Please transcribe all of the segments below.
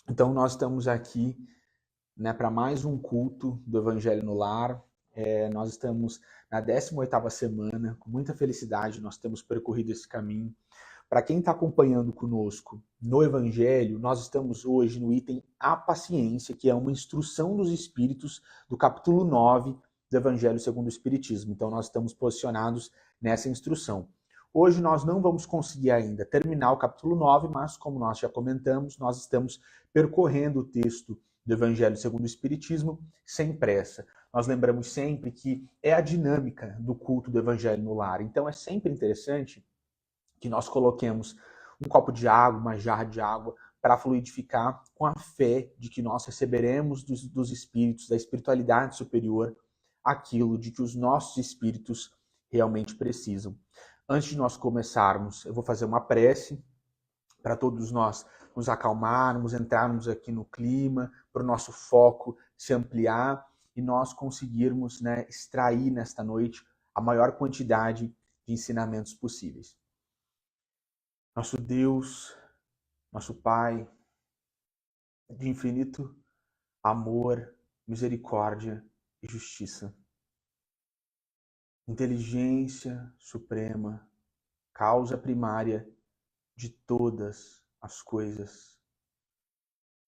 Então, nós estamos aqui, né, para mais um culto do Evangelho no Lar. Nós estamos na 18ª semana, com muita felicidade nós temos percorrido esse caminho. Para quem está acompanhando conosco no Evangelho, nós estamos hoje no item A Paciência, que é uma instrução dos Espíritos do capítulo 9 do Evangelho segundo o Espiritismo. Então, nós estamos posicionados nessa instrução. Hoje nós não vamos conseguir ainda terminar o capítulo 9, mas, como nós já comentamos, nós estamos percorrendo o texto do Evangelho segundo o Espiritismo sem pressa. Nós lembramos sempre que é a dinâmica do culto do Evangelho no lar. Então, é sempre interessante que nós coloquemos um copo de água, uma jarra de água, para fluidificar com a fé de que nós receberemos dos espíritos, da espiritualidade superior, aquilo de que os nossos espíritos realmente precisam. Antes de nós começarmos, eu vou fazer uma prece para todos nós nos acalmarmos, entrarmos aqui no clima, para o nosso foco se ampliar e nós conseguirmos, né, extrair nesta noite a maior quantidade de ensinamentos possíveis. Nosso Deus, nosso Pai, de infinito amor, misericórdia e justiça. Inteligência suprema, causa primária de todas as coisas.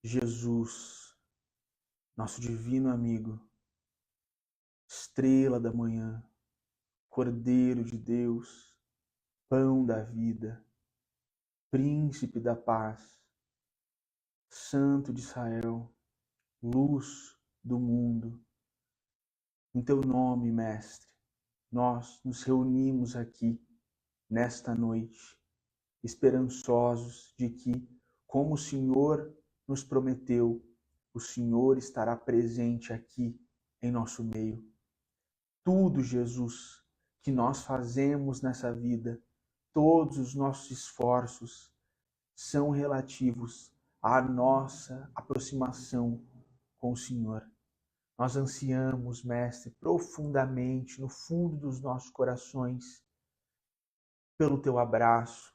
Jesus, nosso divino amigo, estrela da manhã, Cordeiro de Deus, pão da vida, príncipe da paz, Santo de Israel, luz do mundo. Em teu nome, Mestre, nós nos reunimos aqui nesta noite, esperançosos de que, como o Senhor nos prometeu, o Senhor estará presente aqui em nosso meio. Tudo, Jesus, que nós fazemos nessa vida, todos os nossos esforços são relativos à nossa aproximação com o Senhor. Nós ansiamos, Mestre, profundamente, no fundo dos nossos corações, pelo teu abraço,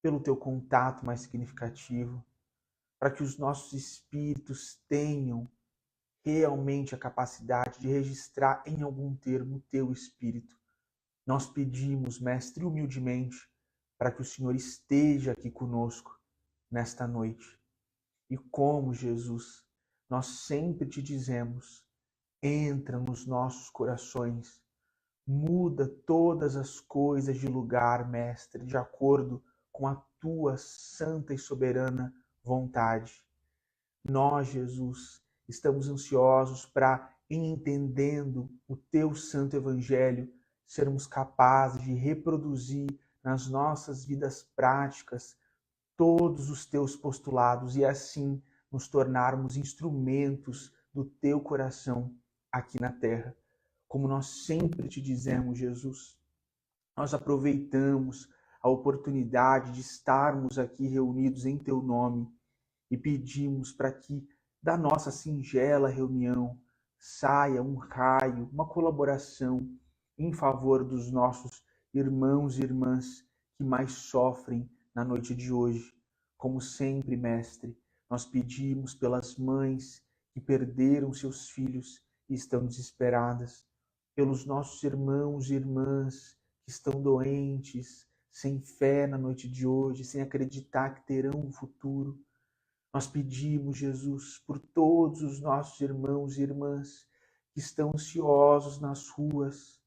pelo teu contato mais significativo, para que os nossos espíritos tenham realmente a capacidade de registrar em algum termo o teu espírito. Nós pedimos, Mestre, humildemente, para que o Senhor esteja aqui conosco nesta noite. E como, Jesus, nós sempre te dizemos, entra nos nossos corações, muda todas as coisas de lugar, Mestre, de acordo com a tua santa e soberana vontade. Nós, Jesus, estamos ansiosos para, em entendendo o teu santo evangelho, sermos capazes de reproduzir nas nossas vidas práticas todos os teus postulados e assim nos tornarmos instrumentos do teu coração aqui na terra. Como nós sempre te dizemos, Jesus, nós aproveitamos a oportunidade de estarmos aqui reunidos em teu nome e pedimos para que da nossa singela reunião saia um raio, uma colaboração em favor dos nossos irmãos e irmãs que mais sofrem na noite de hoje. Como sempre, Mestre, nós pedimos pelas mães que perderam seus filhos e estão desesperadas, pelos nossos irmãos e irmãs que estão doentes, sem fé na noite de hoje, sem acreditar que terão um futuro. Nós pedimos, Jesus, por todos os nossos irmãos e irmãs que estão ansiosos nas ruas,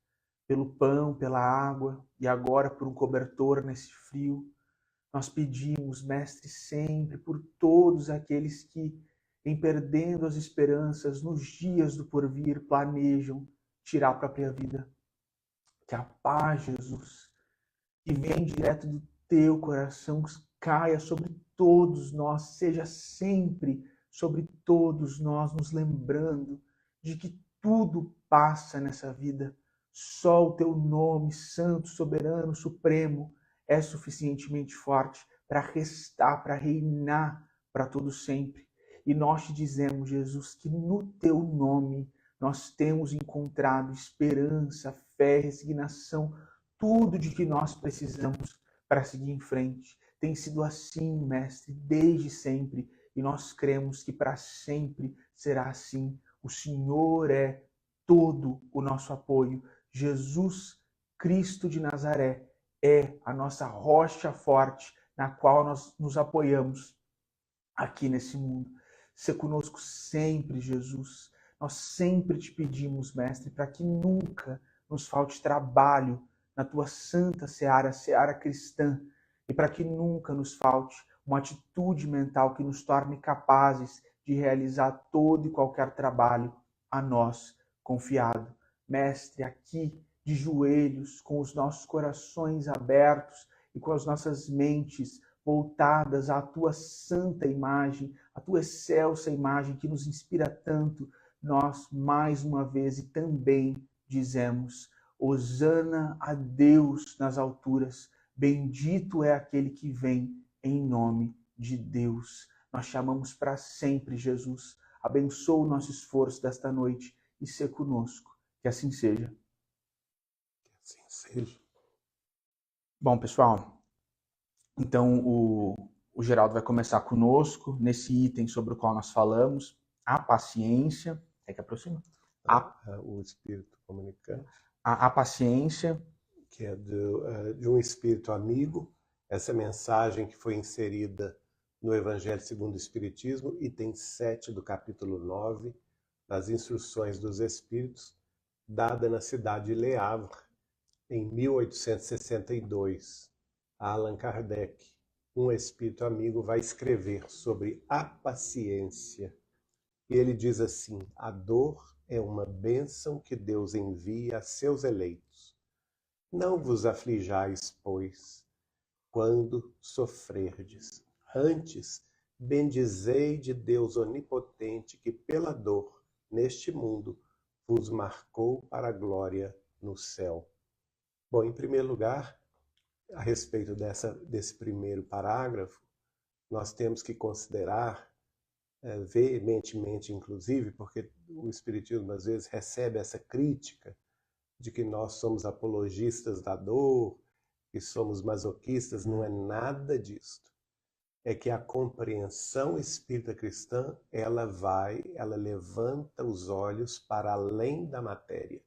pelo pão, pela água e agora por um cobertor nesse frio. Nós pedimos, Mestre, sempre por todos aqueles que, em perdendo as esperanças nos dias do porvir, planejam tirar a própria vida. Que a paz, Jesus, que vem direto do teu coração, caia sobre todos nós, seja sempre sobre todos nós, nos lembrando de que tudo passa nessa vida. Só o teu nome, santo, soberano, supremo, é suficientemente forte para restar, para reinar para todo sempre. E nós te dizemos, Jesus, que no teu nome nós temos encontrado esperança, fé, resignação, tudo de que nós precisamos para seguir em frente. Tem sido assim, Mestre, desde sempre, e nós cremos que para sempre será assim. O Senhor é todo o nosso apoio. Jesus Cristo de Nazaré é a nossa rocha forte na qual nós nos apoiamos aqui nesse mundo. Sê conosco sempre, Jesus. Nós sempre te pedimos, Mestre, para que nunca nos falte trabalho na tua santa seara, seara cristã, e para que nunca nos falte uma atitude mental que nos torne capazes de realizar todo e qualquer trabalho a nós confiado. Mestre, aqui de joelhos, com os nossos corações abertos e com as nossas mentes voltadas à tua santa imagem, à tua excelsa imagem que nos inspira tanto, nós mais uma vez e também dizemos: Hosana a Deus nas alturas, bendito é aquele que vem em nome de Deus. Nós chamamos para sempre, Jesus. Abençoa o nosso esforço desta noite e ser conosco. Que assim seja. Que assim seja. Bom, pessoal, então o Geraldo vai começar conosco nesse item sobre o qual nós falamos, a paciência. É que aproxima? O espírito comunicante. A paciência. Que é de um espírito amigo. Essa mensagem que foi inserida no Evangelho segundo o Espiritismo, item 7 do capítulo 9, das Instruções dos Espíritos, dada na cidade de Le Havre, em 1862. Allan Kardec, um espírito amigo, vai escrever sobre a paciência. E ele diz assim: a dor é uma bênção que Deus envia a seus eleitos. Não vos aflijais, pois, quando sofrerdes. Antes, bendizei de Deus onipotente que pela dor, neste mundo, vos marcou para a glória no céu. Bom, em primeiro lugar, a respeito desse primeiro parágrafo, nós temos que considerar veementemente, inclusive, porque o Espiritismo às vezes recebe essa crítica de que nós somos apologistas da dor, que somos masoquistas. Não é nada disto. É que a compreensão espírita cristã, ela levanta os olhos para além da matéria.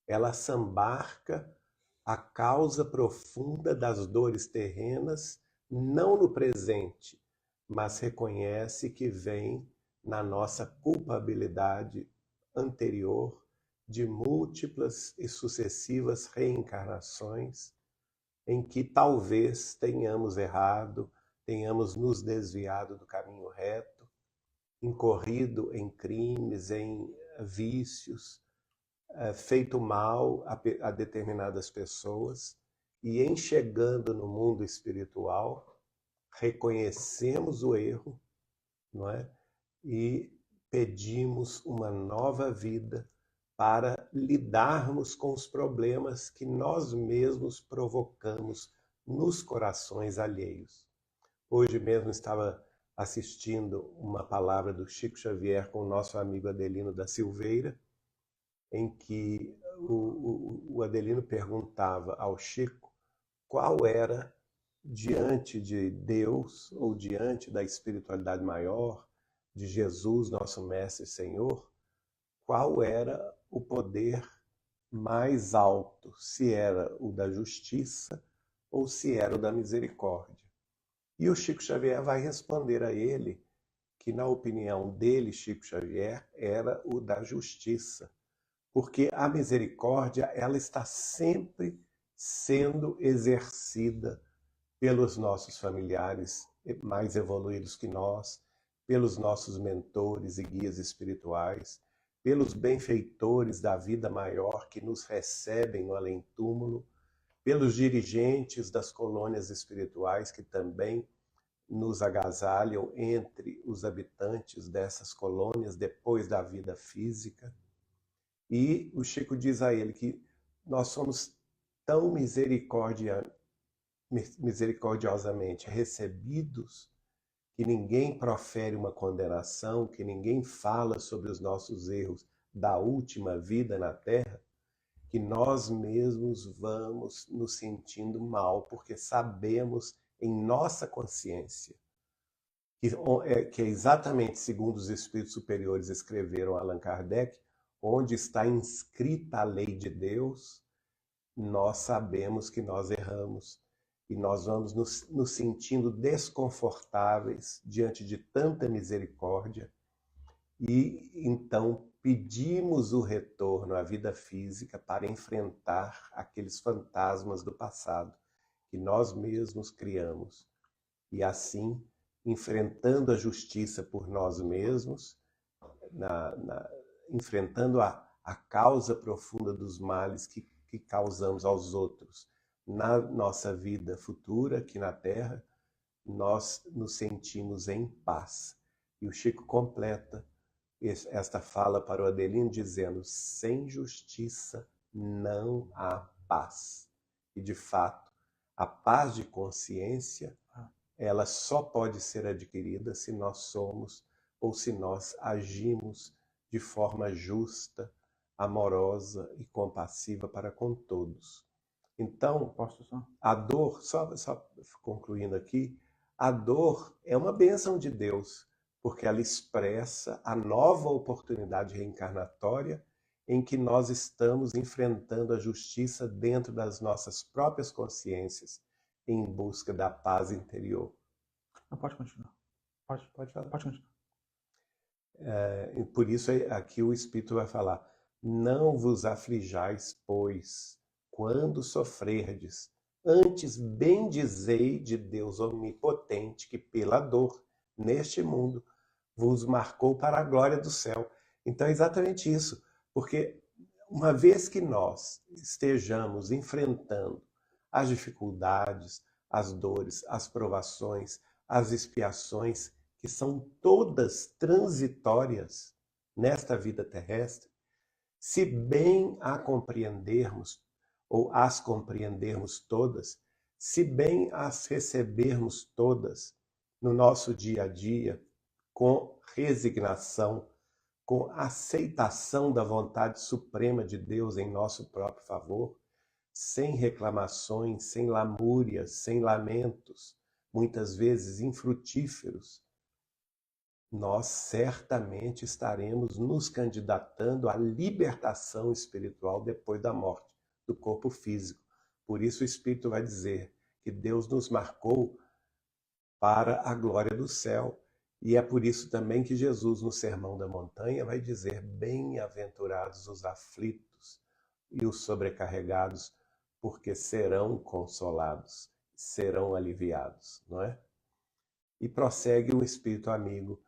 Ela sambarca a causa profunda das dores terrenas, não no presente, mas reconhece que vem na nossa culpabilidade anterior de múltiplas e sucessivas reencarnações em que talvez tenhamos errado, tenhamos nos desviado do caminho reto, incorrido em crimes, em vícios, feito mal a determinadas pessoas, e em chegando no mundo espiritual, reconhecemos o erro, não é? E pedimos uma nova vida para lidarmos com os problemas que nós mesmos provocamos nos corações alheios. Hoje mesmo estava assistindo uma palavra do Chico Xavier com o nosso amigo Adelino da Silveira, em que o Adelino perguntava ao Chico qual era, diante de Deus ou diante da espiritualidade maior, de Jesus, nosso Mestre e Senhor, qual era o poder mais alto, se era o da justiça ou se era o da misericórdia. E o Chico Xavier vai responder a ele que, na opinião dele, Chico Xavier, era o da justiça, porque a misericórdia, ela está sempre sendo exercida pelos nossos familiares mais evoluídos que nós, pelos nossos mentores e guias espirituais, pelos benfeitores da vida maior que nos recebem no além-túmulo, pelos dirigentes das colônias espirituais que também nos agasalham entre os habitantes dessas colônias depois da vida física. E o Chico diz a ele que nós somos tão misericordiosamente recebidos que ninguém profere uma condenação, que ninguém fala sobre os nossos erros da última vida na Terra, que nós mesmos vamos nos sentindo mal, porque sabemos em nossa consciência que é exatamente segundo os espíritos superiores escreveram Allan Kardec, onde está inscrita a lei de Deus, nós sabemos que nós erramos e nós vamos nos sentindo desconfortáveis diante de tanta misericórdia e então pedimos o retorno à vida física para enfrentar aqueles fantasmas do passado que nós mesmos criamos. E assim, enfrentando a justiça por nós mesmos, enfrentando a causa profunda dos males que causamos aos outros na nossa vida futura aqui na Terra, nós nos sentimos em paz. E o Chico completa esta fala para o Adelino dizendo: sem justiça não há paz. E de fato, a paz de consciência, ela só pode ser adquirida se nós somos ou se nós agimos de forma justa, amorosa e compassiva para com todos. Então, a dor, só concluindo aqui, a dor é uma bênção de Deus, porque ela expressa a nova oportunidade reencarnatória em que nós estamos enfrentando a justiça dentro das nossas próprias consciências, em busca da paz interior. Não, pode continuar. Pode falar. Pode continuar. Por isso aqui o Espírito vai falar: não vos aflijais, pois, quando sofrerdes, antes bendizei de Deus onipotente, que pela dor neste mundo vos marcou para a glória do céu. Então é exatamente isso, porque uma vez que nós estejamos enfrentando as dificuldades, as dores, as provações, as expiações, que são todas transitórias nesta vida terrestre, se bem a compreendermos, ou as compreendermos todas, se bem as recebermos todas no nosso dia a dia, com resignação, com aceitação da vontade suprema de Deus em nosso próprio favor, sem reclamações, sem lamúrias, sem lamentos, muitas vezes infrutíferos, nós certamente estaremos nos candidatando à libertação espiritual depois da morte do corpo físico. Por isso o Espírito vai dizer que Deus nos marcou para a glória do céu. E é por isso também que Jesus, no Sermão da Montanha, vai dizer: bem-aventurados os aflitos e os sobrecarregados, porque serão consolados, serão aliviados, não é? E prossegue o Espírito amigo,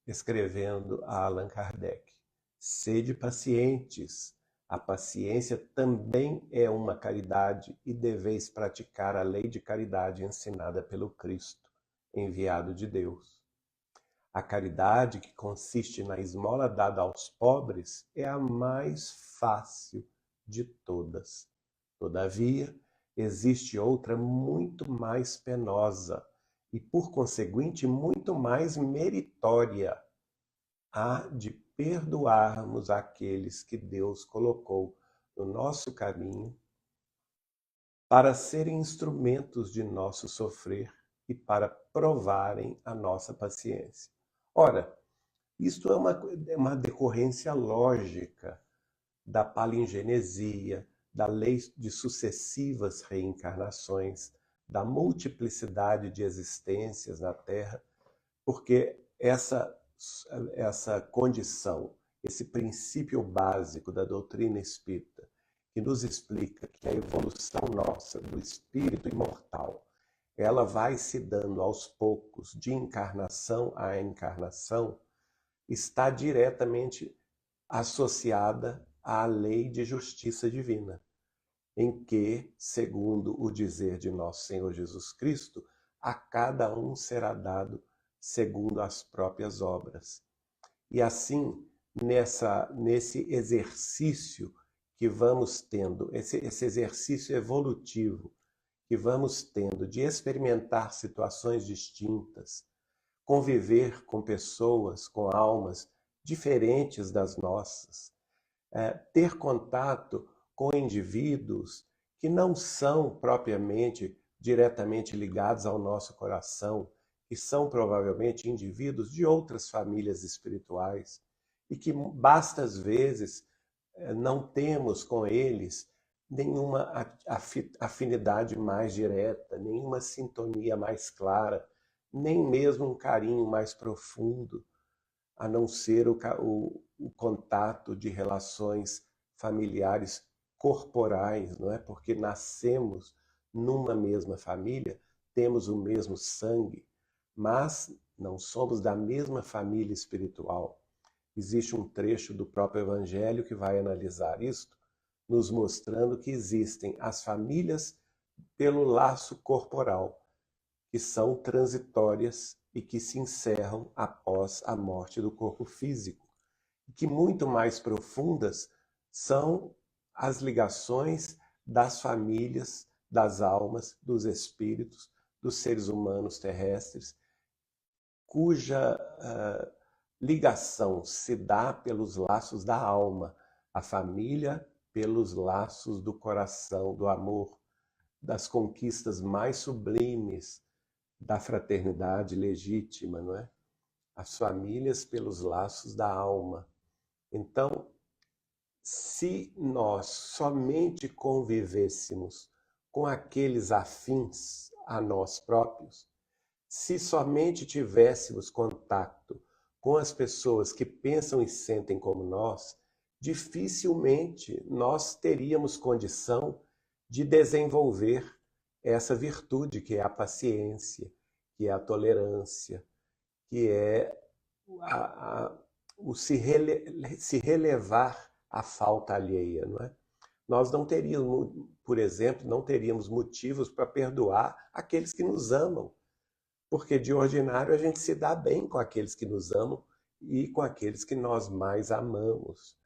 escrevendo a Allan Kardec: sede pacientes, a paciência também é uma caridade e deveis praticar a lei de caridade ensinada pelo Cristo, enviado de Deus. A caridade, que consiste na esmola dada aos pobres, é a mais fácil de todas. Todavia, existe outra muito mais penosa e, por conseguinte, muito mais meritória: a de perdoarmos aqueles que Deus colocou no nosso caminho para serem instrumentos de nosso sofrer e para provarem a nossa paciência. Ora, isto é uma decorrência lógica da palingenesia, da lei de sucessivas reencarnações, da multiplicidade de existências na Terra, porque essa condição, esse princípio básico da doutrina espírita, que nos explica que a evolução nossa do espírito imortal, ela vai se dando aos poucos, de encarnação a encarnação, está diretamente associada à lei de justiça divina, em que, segundo o dizer de nosso Senhor Jesus Cristo, a cada um será dado segundo as próprias obras. E assim, nesse exercício que vamos tendo, esse exercício evolutivo que vamos tendo de experimentar situações distintas, conviver com pessoas, com almas diferentes das nossas, ter contato com indivíduos que não são propriamente diretamente ligados ao nosso coração, que são provavelmente indivíduos de outras famílias espirituais e que basta às vezes não temos com eles nenhuma afinidade mais direta, nenhuma sintonia mais clara, nem mesmo um carinho mais profundo, a não ser o contato de relações familiares corporais, não é? Porque nascemos numa mesma família, temos o mesmo sangue, mas não somos da mesma família espiritual. Existe um trecho do próprio Evangelho que vai analisar isto, nos mostrando que existem as famílias pelo laço corporal, que são transitórias e que se encerram após a morte do corpo físico, e que muito mais profundas são as ligações das famílias, das almas, dos espíritos, dos seres humanos terrestres, cuja ligação se dá pelos laços da alma, a família pelos laços do coração, do amor, das conquistas mais sublimes da fraternidade legítima, não é? As famílias pelos laços da alma. Então, se nós somente convivêssemos com aqueles afins a nós próprios, se somente tivéssemos contato com as pessoas que pensam e sentem como nós, dificilmente nós teríamos condição de desenvolver essa virtude que é a paciência, que é a tolerância, que é o se relevar a falta alheia, não é? Nós não teríamos, por exemplo, não teríamos motivos para perdoar aqueles que nos amam, porque de ordinário a gente se dá bem com aqueles que nos amam e com aqueles que nós mais amamos.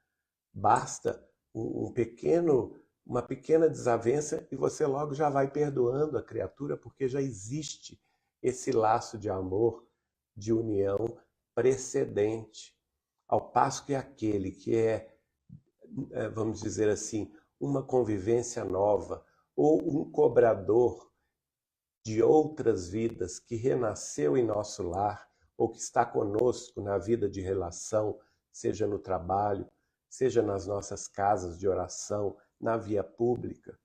Basta uma pequena desavença e você logo já vai perdoando a criatura, porque já existe esse laço de amor, de união precedente. Ao passo que aquele que vamos dizer assim, uma convivência nova ou um cobrador de outras vidas que renasceu em nosso lar ou que está conosco na vida de relação, seja no trabalho, seja nas nossas casas de oração, na via pública,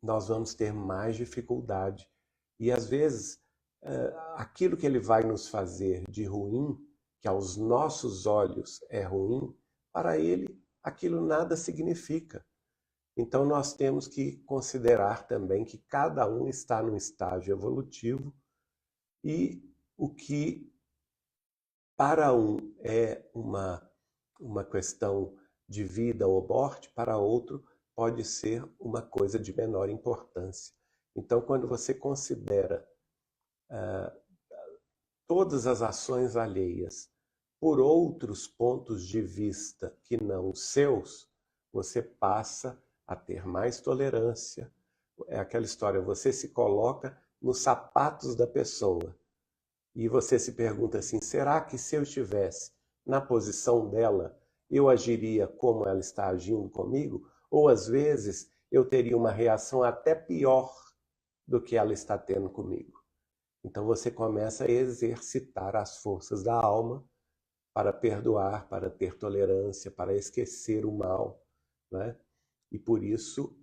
nós vamos ter mais dificuldade. E às vezes, aquilo que ele vai nos fazer de ruim, que aos nossos olhos é ruim, para ele aquilo nada significa. Então nós temos que considerar também que cada um está num estágio evolutivo e o que para um é uma questão de vida ou morte, para outro pode ser uma coisa de menor importância. Então, quando você considera todas as ações alheias por outros pontos de vista que não os seus, você passa a ter mais tolerância. É aquela história, você se coloca nos sapatos da pessoa e você se pergunta assim, será que se eu estivesse na posição dela, eu agiria como ela está agindo comigo? Ou às vezes eu teria uma reação até pior do que ela está tendo comigo. Então você começa a exercitar as forças da alma para perdoar, para ter tolerância, para esquecer o mal, né? E por isso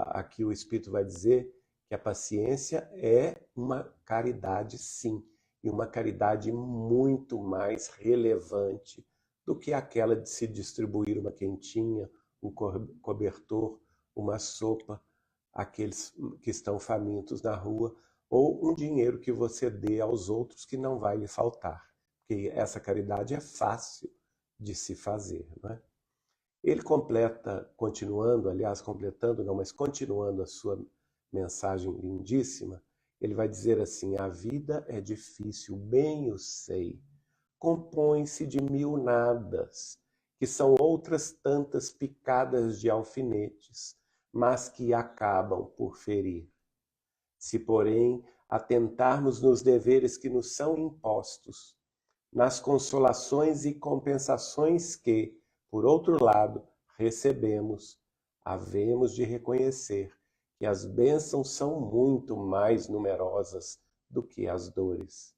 aqui o Espírito vai dizer que a paciência é uma caridade, sim, e uma caridade muito mais relevante do que aquela de se distribuir uma quentinha, um cobertor, uma sopa, àqueles que estão famintos na rua, ou um dinheiro que você dê aos outros que não vai lhe faltar. Porque essa caridade é fácil de se fazer, não é? Ele completa, continuando a sua mensagem lindíssima, ele vai dizer assim, a vida é difícil, bem o sei, compõe-se de mil nadas, que são outras tantas picadas de alfinetes, mas que acabam por ferir. Se, porém, atentarmos nos deveres que nos são impostos, nas consolações e compensações que, por outro lado, recebemos, havemos de reconhecer que as bênçãos são muito mais numerosas do que as dores.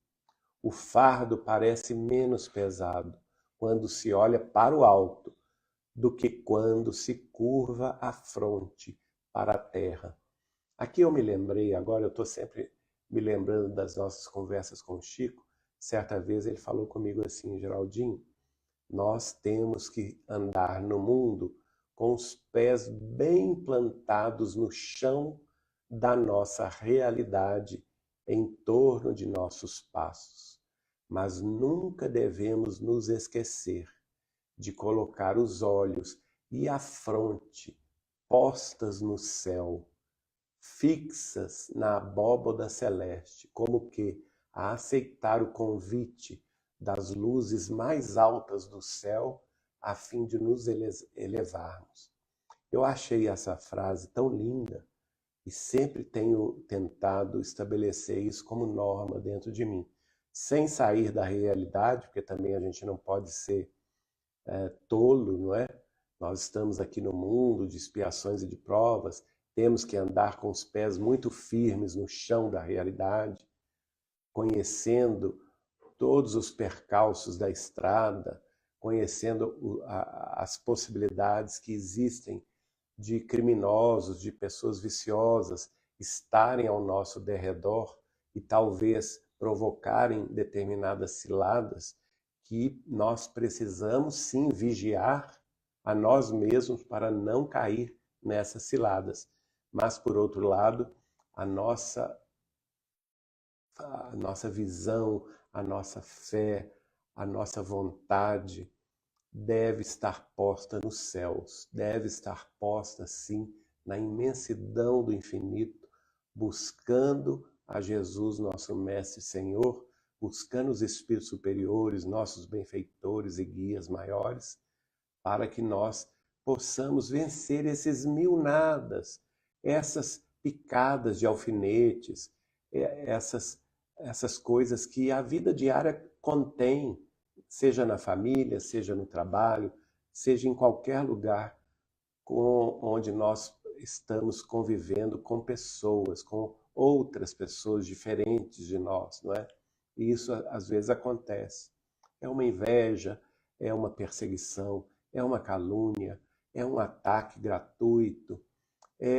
O fardo parece menos pesado quando se olha para o alto do que quando se curva a fronte para a terra. Aqui eu me lembrei, agora eu estou sempre me lembrando das nossas conversas com o Chico. Certa vez ele falou comigo assim: Geraldinho, nós temos que andar no mundo com os pés bem plantados no chão da nossa realidade, em torno de nossos passos. Mas nunca devemos nos esquecer de colocar os olhos e a fronte postas no céu, fixas na abóboda celeste, como que a aceitar o convite das luzes mais altas do céu, a fim de nos elevarmos. Eu achei essa frase tão linda e sempre tenho tentado estabelecer isso como norma dentro de mim, sem sair da realidade, porque também a gente não pode ser tolo, não é? Nós estamos aqui no mundo de expiações e de provas, temos que andar com os pés muito firmes no chão da realidade, conhecendo todos os percalços da estrada, conhecendo as possibilidades que existem de criminosos, de pessoas viciosas estarem ao nosso derredor e talvez provocarem determinadas ciladas que nós precisamos sim vigiar a nós mesmos para não cair nessas ciladas. Mas, por outro lado, a nossa visão, a nossa fé, a nossa vontade deve estar posta nos céus, deve estar posta, sim, na imensidão do infinito, buscando a Jesus, nosso Mestre e Senhor, buscando os espíritos superiores, nossos benfeitores e guias maiores, para que nós possamos vencer esses mil nadas, essas picadas de alfinetes, essas coisas que a vida diária contém, seja na família, seja no trabalho, seja em qualquer lugar onde nós estamos convivendo com pessoas, com outras pessoas diferentes de nós, não é? E isso às vezes acontece. É uma inveja, é uma perseguição, é uma calúnia, é um ataque gratuito, é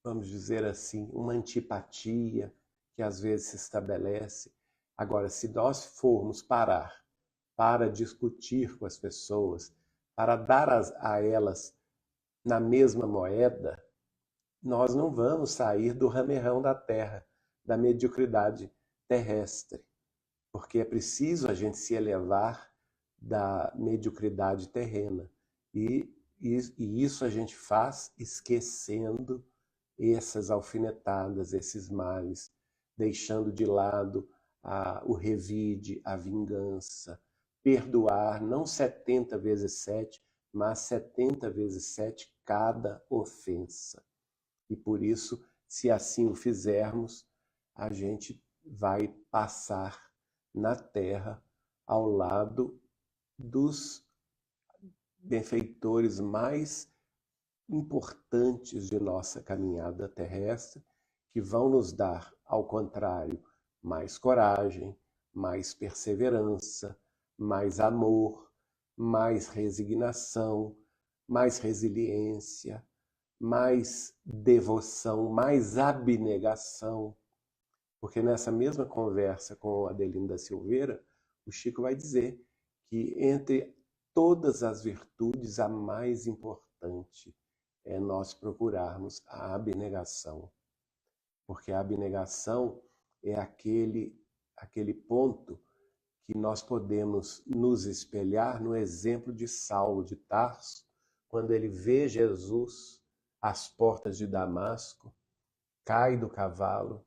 vamos dizer assim, uma antipatia que às vezes se estabelece. Agora, se nós formos parar para discutir com as pessoas, para dar a elas na mesma moeda, nós não vamos sair do ramerrão da terra, da mediocridade terrestre, porque é preciso a gente se elevar da mediocridade terrena. E isso a gente faz esquecendo essas alfinetadas, esses males, deixando de lado o revide, a vingança, perdoar não 70 vezes 7, mas 70 vezes 7 cada ofensa. E por isso, se assim o fizermos, a gente vai passar na terra ao lado dos benfeitores mais importantes de nossa caminhada terrestre, que vão nos dar, ao contrário, mais coragem, mais perseverança, mais amor, mais resignação, mais resiliência, mais devoção, mais abnegação. Porque nessa mesma conversa com Adelino Silveira, o Chico vai dizer que entre todas as virtudes, a mais importante é nós procurarmos a abnegação. Porque a abnegação é aquele ponto que nós podemos nos espelhar no exemplo de Saulo de Tarso, quando ele vê Jesus às portas de Damasco, cai do cavalo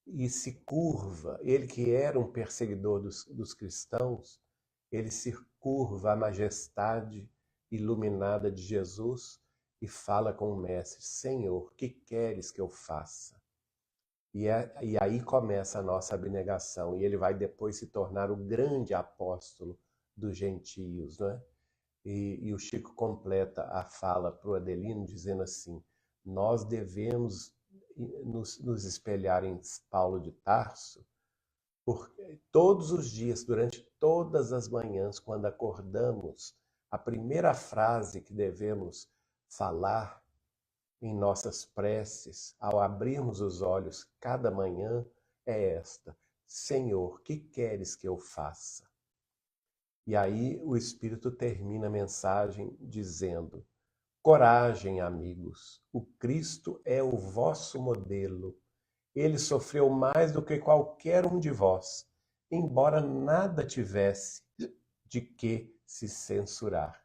e se curva. Ele que era um perseguidor dos cristãos, ele se curva à majestade iluminada de Jesus e fala com o mestre: Senhor, que queres que eu faça? E aí começa a nossa abnegação, e ele vai depois se tornar o grande apóstolo dos gentios, não é? E o Chico completa a fala para o Adelino dizendo assim: nós devemos nos espelhar em Paulo de Tarso Porque todos os dias, durante todas as manhãs, quando acordamos, a primeira frase que devemos falar em nossas preces, ao abrirmos os olhos cada manhã, é esta: Senhor, que queres que eu faça? E aí o Espírito termina a mensagem dizendo: coragem, amigos, o Cristo é o vosso modelo. Ele sofreu mais do que qualquer um de vós, embora nada tivesse de que se censurar.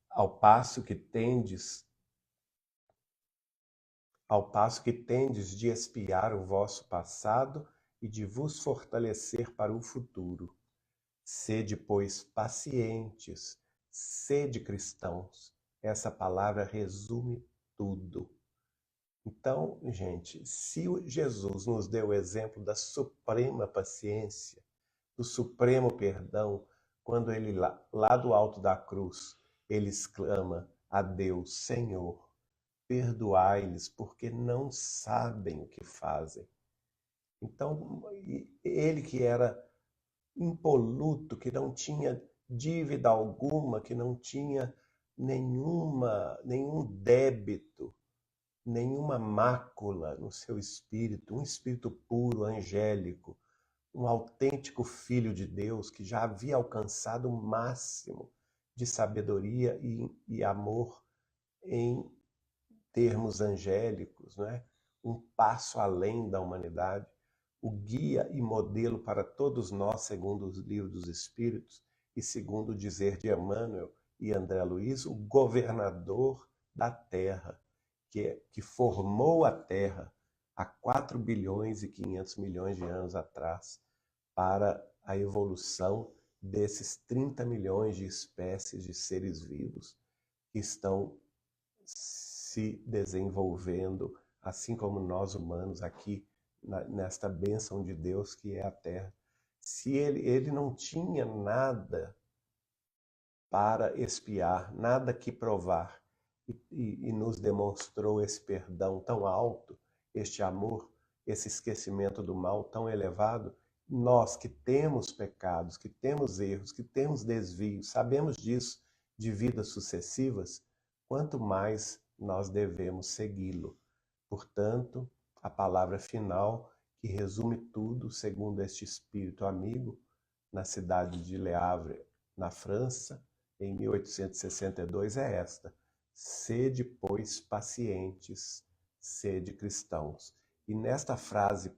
Ao passo que tendes de espiar o vosso passado e de vos fortalecer para o futuro. Sede, pois, pacientes, sede cristãos. Essa palavra resume tudo. Então, gente, se Jesus nos deu o exemplo da suprema paciência, do supremo perdão, quando ele lá do alto da cruz, ele exclama a Deus: Senhor, perdoai-lhes, porque não sabem o que fazem. Então, ele que era impoluto, que não tinha dívida alguma, que não tinha nenhum débito, nenhuma mácula no seu espírito, um espírito puro, angélico, um autêntico filho de Deus que já havia alcançado o máximo de sabedoria e amor em termos angélicos, né? Um passo além da humanidade, o guia e modelo para todos nós, segundo os livros dos Espíritos e segundo o dizer de Emmanuel e André Luiz, o governador da Terra, que formou a Terra há 4 bilhões e 500 milhões de anos atrás para a evolução desses 30 milhões de espécies de seres vivos que estão se desenvolvendo, assim como nós humanos aqui, nesta bênção de Deus que é a Terra. Se ele não tinha nada para expiar, nada que provar, e nos demonstrou esse perdão tão alto, este amor, esse esquecimento do mal tão elevado, nós que temos pecados, que temos erros, que temos desvios, sabemos disso de vidas sucessivas, quanto mais nós devemos segui-lo. Portanto, a palavra final, que resume tudo, segundo este espírito amigo, na cidade de Le Havre, na França, em 1862, é esta: sede, pois, pacientes, sede cristãos. E nesta frase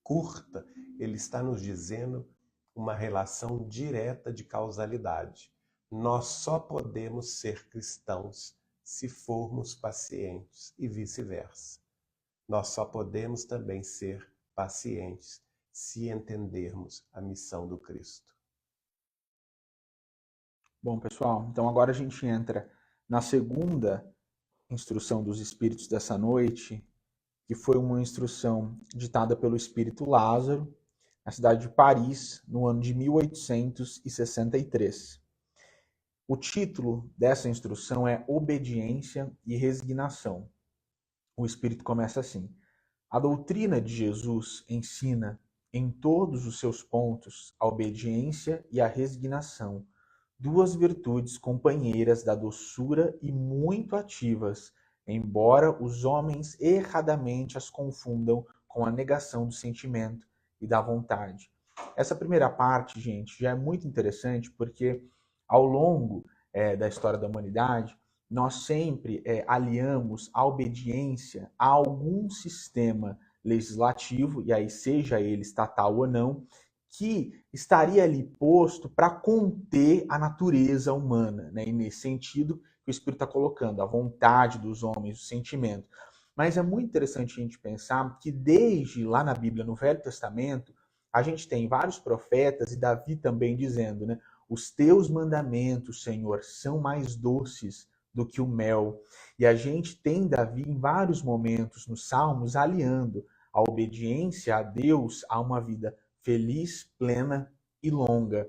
curta, ele está nos dizendo uma relação direta de causalidade. Nós só podemos ser cristãos se formos pacientes e vice-versa. Nós só podemos também ser pacientes se entendermos a missão do Cristo. Bom, pessoal, então agora a gente entra na segunda instrução dos Espíritos dessa noite, que foi uma instrução ditada pelo Espírito Lázaro, na cidade de Paris, no ano de 1863. O título dessa instrução é Obediência e Resignação. O Espírito começa assim: a doutrina de Jesus ensina, em todos os seus pontos, a obediência e a resignação, duas virtudes companheiras da doçura e muito ativas, embora os homens erradamente as confundam com a negação do sentimento e da vontade. Essa primeira parte, gente, já é muito interessante porque ao longo da história da humanidade, nós sempre aliamos a obediência a algum sistema legislativo, e aí seja ele estatal ou não, que estaria ali posto para conter a natureza humana, né? E nesse sentido que o Espírito está colocando, a vontade dos homens, o sentimento. Mas é muito interessante a gente pensar que desde lá na Bíblia, no Velho Testamento, a gente tem vários profetas e Davi também dizendo, né? Os teus mandamentos, Senhor, são mais doces do que o mel. E a gente tem Davi em vários momentos nos Salmos aliando a obediência a Deus a uma vida feliz, plena e longa.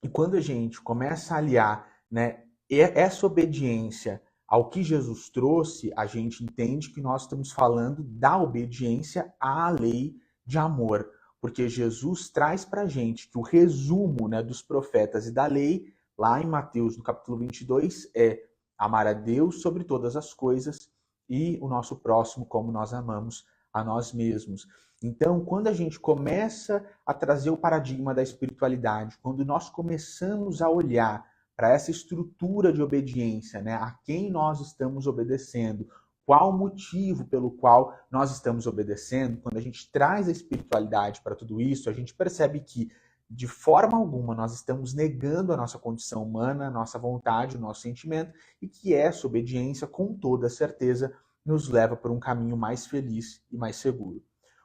E quando a gente começa a aliar, né, essa obediência ao que Jesus trouxe, a gente entende que nós estamos falando da obediência à lei de amor, porque Jesus traz para a gente que o resumo, né, dos profetas e da lei, lá em Mateus, no capítulo 22, é amar a Deus sobre todas as coisas e o nosso próximo como nós amamos a nós mesmos. Então, quando a gente começa a trazer o paradigma da espiritualidade, quando nós começamos a olhar para essa estrutura de obediência, né, a quem nós estamos obedecendo, qual o motivo pelo qual nós estamos obedecendo, quando a gente traz a espiritualidade para tudo isso, a gente percebe que, de forma alguma, nós estamos negando a nossa condição humana, a nossa vontade, o nosso sentimento, e que essa obediência, com toda certeza, nos leva por um caminho mais feliz e mais seguro.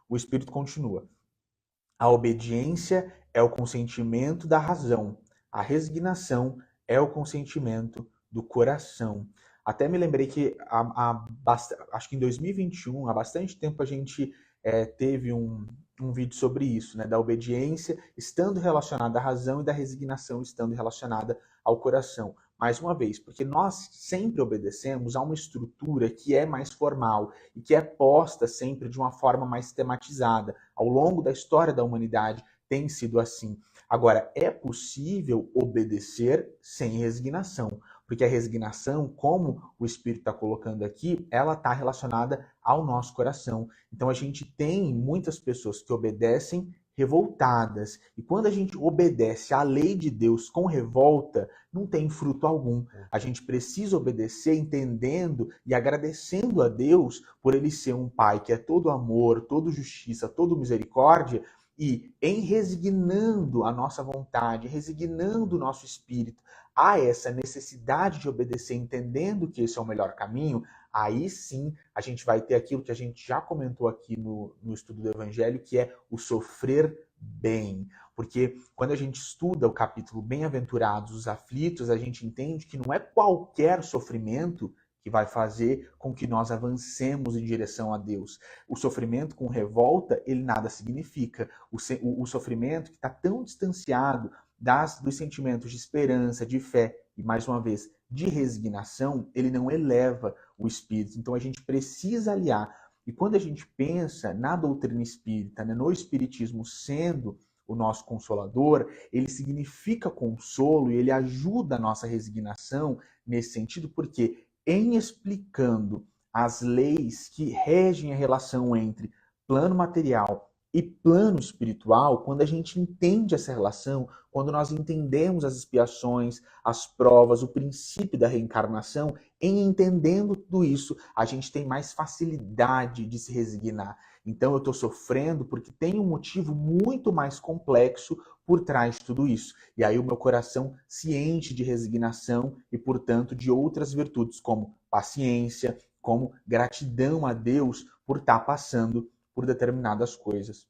O Espírito continua. A obediência é o consentimento da razão, a resignação é o consentimento do coração. Até me lembrei que acho que em 2021, há bastante tempo, a gente teve um vídeo sobre isso, né? Da obediência estando relacionada à razão e da resignação estando relacionada ao coração. Mais uma vez, porque nós sempre obedecemos a uma estrutura que é mais formal e que é posta sempre de uma forma mais tematizada. Ao longo da história da humanidade tem sido assim. Agora, é possível obedecer sem resignação, porque a resignação, como o Espírito está colocando aqui, ela está relacionada ao nosso coração. Então a gente tem muitas pessoas que obedecem revoltadas. E quando a gente obedece à lei de Deus com revolta, não tem fruto algum. A gente precisa obedecer entendendo e agradecendo a Deus por ele ser um Pai que é todo amor, todo justiça, todo misericórdia, e em resignando a nossa vontade, resignando o nosso espírito a essa necessidade de obedecer, entendendo que esse é o melhor caminho, aí sim a gente vai ter aquilo que a gente já comentou aqui no estudo do Evangelho, que é o sofrer bem. Porque quando a gente estuda o capítulo Bem-aventurados os aflitos, a gente entende que não é qualquer sofrimento que vai fazer com que nós avancemos em direção a Deus. O sofrimento com revolta, ele nada significa. O sofrimento que está tão distanciado dos sentimentos de esperança, de fé e, mais uma vez, de resignação, ele não eleva o espírito. Então a gente precisa aliar. E quando a gente pensa na doutrina espírita, né, no espiritismo sendo o nosso consolador, ele significa consolo e ele ajuda a nossa resignação nesse sentido, porque em explicando as leis que regem a relação entre plano material e plano espiritual, quando a gente entende essa relação, quando nós entendemos as expiações, as provas, o princípio da reencarnação, em entendendo tudo isso, a gente tem mais facilidade de se resignar. Então eu estou sofrendo porque tem um motivo muito mais complexo por trás de tudo isso. E aí o meu coração se enche de resignação e, portanto, de outras virtudes, como paciência, como gratidão a Deus por estar passando por determinadas coisas.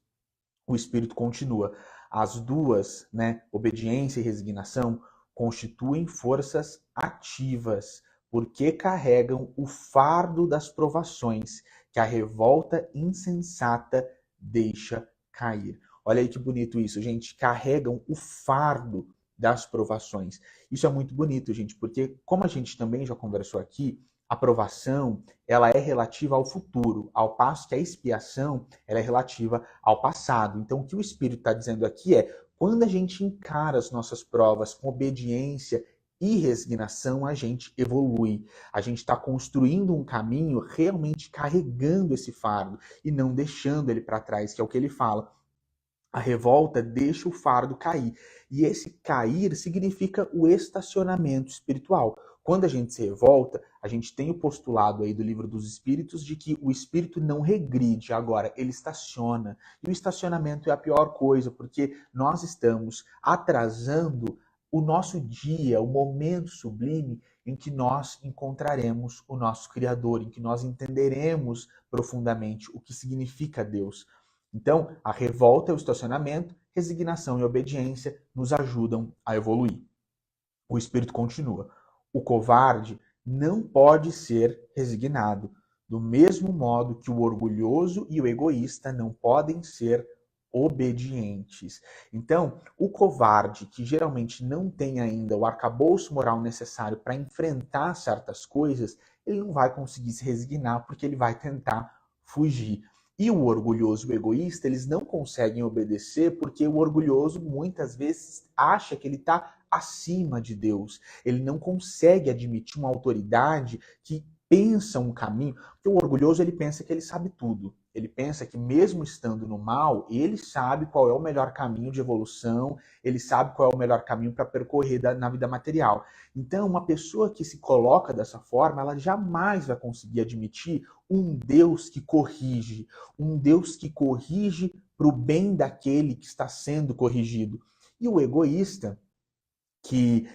O Espírito continua. As duas, né, obediência e resignação, constituem forças ativas, porque carregam o fardo das provações que a revolta insensata deixa cair. Olha aí que bonito isso, gente. Carregam o fardo das provações. Isso é muito bonito, gente, porque como a gente também já conversou aqui, a provação, ela é relativa ao futuro, ao passo que a expiação, ela é relativa ao passado. Então, o que o Espírito está dizendo aqui é, quando a gente encara as nossas provas com obediência e resignação, a gente evolui. A gente está construindo um caminho realmente carregando esse fardo e não deixando ele para trás, que é o que ele fala. A revolta deixa o fardo cair. E esse cair significa o estacionamento espiritual. Quando a gente se revolta, a gente tem o postulado aí do Livro dos Espíritos de que o espírito não regride, agora ele estaciona. E o estacionamento é a pior coisa, porque nós estamos atrasando o nosso dia, o momento sublime em que nós encontraremos o nosso Criador, em que nós entenderemos profundamente o que significa Deus. Então, a revolta e o estacionamento, resignação e obediência nos ajudam a evoluir. O Espírito continua. O covarde não pode ser resignado, do mesmo modo que o orgulhoso e o egoísta não podem ser obedientes. Então, o covarde, que geralmente não tem ainda o arcabouço moral necessário para enfrentar certas coisas, ele não vai conseguir se resignar porque ele vai tentar fugir. E o orgulhoso e o egoísta, eles não conseguem obedecer porque o orgulhoso muitas vezes acha que ele está acima de Deus. Ele não consegue admitir uma autoridade que pensa um caminho. Porque o orgulhoso, ele pensa que ele sabe tudo. Ele pensa que mesmo estando no mal, ele sabe qual é o melhor caminho de evolução, ele sabe qual é o melhor caminho para percorrer na vida material. Então, uma pessoa que se coloca dessa forma, ela jamais vai conseguir admitir um Deus que corrige, um Deus que corrige para o bem daquele que está sendo corrigido. E o egoísta, que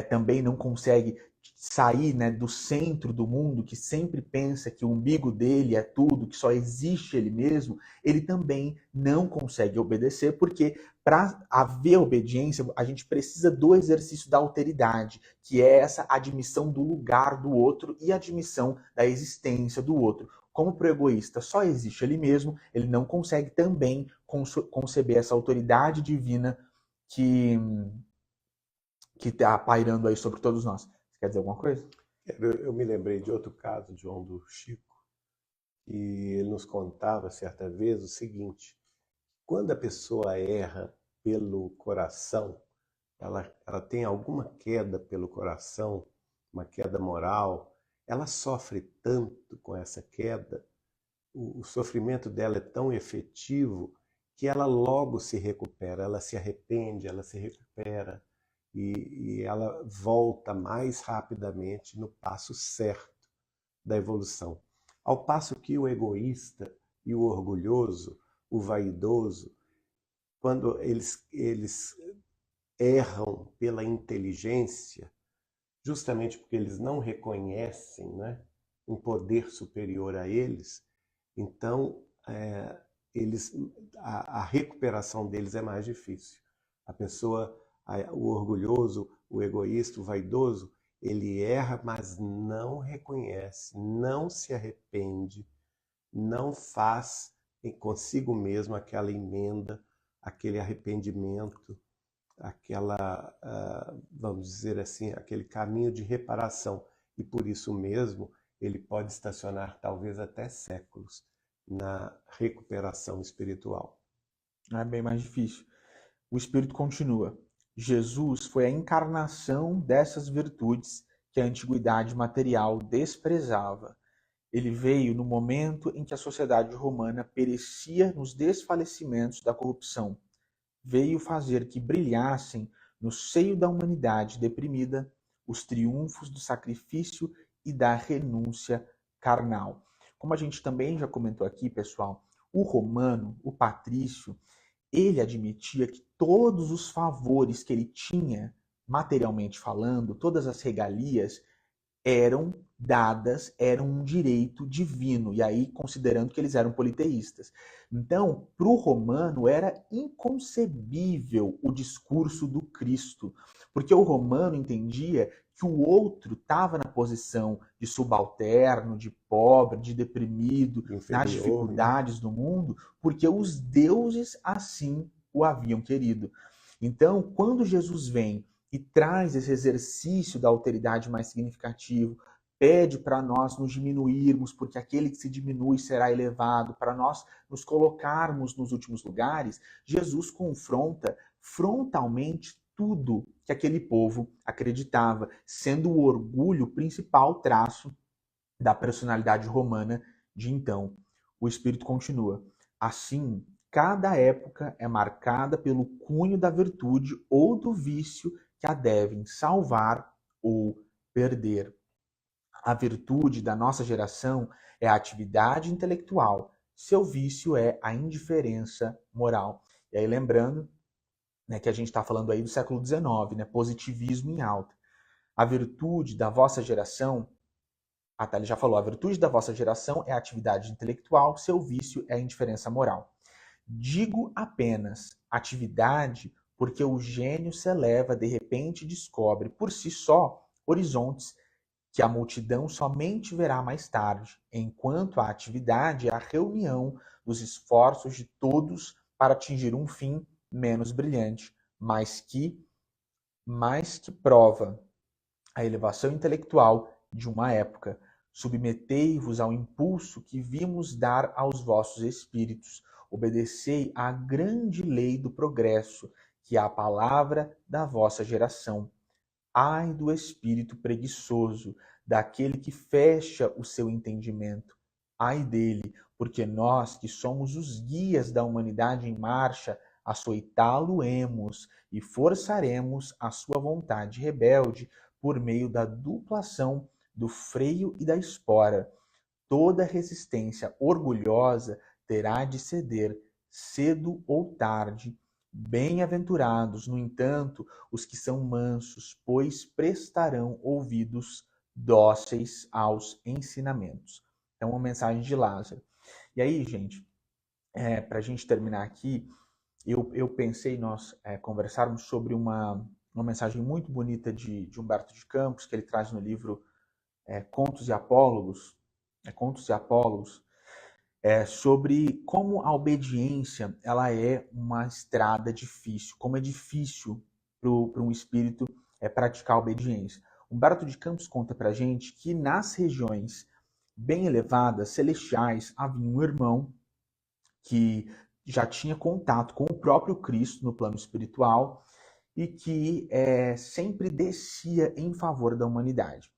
também não consegue sair, né, do centro do mundo, que sempre pensa que o umbigo dele é tudo, que só existe ele mesmo, ele também não consegue obedecer, porque para haver obediência, a gente precisa do exercício da alteridade, que é essa admissão do lugar do outro e admissão da existência do outro. Como para o egoísta só existe ele mesmo, ele não consegue também conceber essa autoridade divina que está pairando aí sobre todos nós. Você quer dizer alguma coisa? Eu me lembrei de outro caso, João, do Chico, e ele nos contava certa vez o seguinte: quando a pessoa erra pelo coração, ela tem alguma queda pelo coração, uma queda moral, ela sofre tanto com essa queda, o sofrimento dela é tão efetivo que ela logo se recupera, ela se arrepende, ela se recupera e ela volta mais rapidamente no passo certo da evolução. Ao passo que o egoísta e o orgulhoso, o vaidoso, quando eles erram pela inteligência, justamente porque eles não reconhecem, né, um poder superior a eles, então a recuperação deles é mais difícil. A pessoa, o orgulhoso, o egoísta, o vaidoso, ele erra, mas não reconhece, não se arrepende, não faz consigo mesmo aquela emenda, aquele arrependimento, aquela, vamos dizer assim, aquele caminho de reparação. E por isso mesmo ele pode estacionar talvez até séculos na recuperação espiritual. É bem mais difícil. O Espírito continua. Jesus foi a encarnação dessas virtudes que a antiguidade material desprezava. Ele veio no momento em que a sociedade romana perecia nos desfalecimentos da corrupção. Veio fazer que brilhassem no seio da humanidade deprimida os triunfos do sacrifício e da renúncia carnal. Como a gente também já comentou aqui, pessoal, o romano, o patrício, ele admitia que todos os favores que ele tinha, materialmente falando, todas as regalias, eram dadas, eram um direito divino, e aí considerando que eles eram politeístas. Então, para o romano era inconcebível o discurso do Cristo, porque o romano entendia que o outro estava na posição de subalterno, de pobre, de deprimido, Inferior, nas dificuldades do mundo, porque os deuses assim o haviam querido. Então, quando Jesus vem e traz esse exercício da alteridade mais significativo, pede para nós nos diminuirmos, porque aquele que se diminui será elevado, para nós nos colocarmos nos últimos lugares, Jesus confronta frontalmente tudo que aquele povo acreditava, sendo o orgulho o principal traço da personalidade romana de então. O Espírito continua. Assim, cada época é marcada pelo cunho da virtude ou do vício que a devem salvar ou perder. A virtude da nossa geração é a atividade intelectual, seu vício é a indiferença moral. E aí lembrando, né, que a gente está falando aí do século XIX, né, positivismo em alta. A virtude da vossa geração, a Thalia já falou, a virtude da vossa geração é a atividade intelectual, seu vício é a indiferença moral. Digo apenas atividade porque o gênio se eleva, de repente descobre por si só horizontes que a multidão somente verá mais tarde, enquanto a atividade é a reunião dos esforços de todos para atingir um fim menos brilhante, mas que prova a elevação intelectual de uma época. Submetei-vos ao impulso que vimos dar aos vossos espíritos. Obedecei à grande lei do progresso, que é a palavra da vossa geração. Ai do espírito preguiçoso, daquele que fecha o seu entendimento. Ai dele, porque nós, que somos os guias da humanidade em marcha, açoitá-lo-emos e forçaremos a sua vontade rebelde por meio da duplação do freio e da espora. Toda resistência orgulhosa terá de ceder, cedo ou tarde. Bem-aventurados, no entanto, os que são mansos, pois prestarão ouvidos dóceis aos ensinamentos. É uma mensagem de Lázaro. E aí, gente, para a gente terminar aqui, eu pensei nós conversarmos sobre uma mensagem muito bonita de Humberto de Campos, que ele traz no livro Contos e Apólogos, Contos e Apólogos, sobre como a obediência ela é uma estrada difícil, como é difícil para um espírito praticar a obediência. Humberto de Campos conta para a gente que nas regiões bem elevadas, celestiais, havia um irmão que já tinha contato com o próprio Cristo no plano espiritual e que sempre descia em favor da humanidade.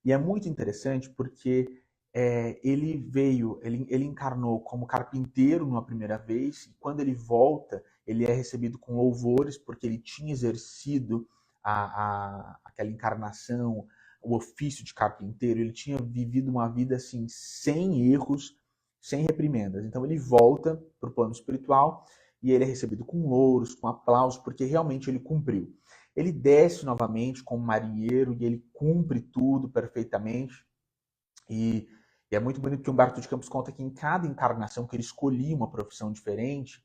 E é muito interessante porque ele encarnou como carpinteiro numa primeira vez, e quando ele volta, ele é recebido com louvores, porque ele tinha exercido aquela encarnação, o ofício de carpinteiro, ele tinha vivido uma vida assim, sem erros, sem reprimendas. Então ele volta para o plano espiritual e ele é recebido com louros, com aplausos, porque realmente ele cumpriu. Ele desce novamente como marinheiro e ele cumpre tudo perfeitamente. E é muito bonito que Humberto de Campos conta que em cada encarnação que ele escolhia uma profissão diferente,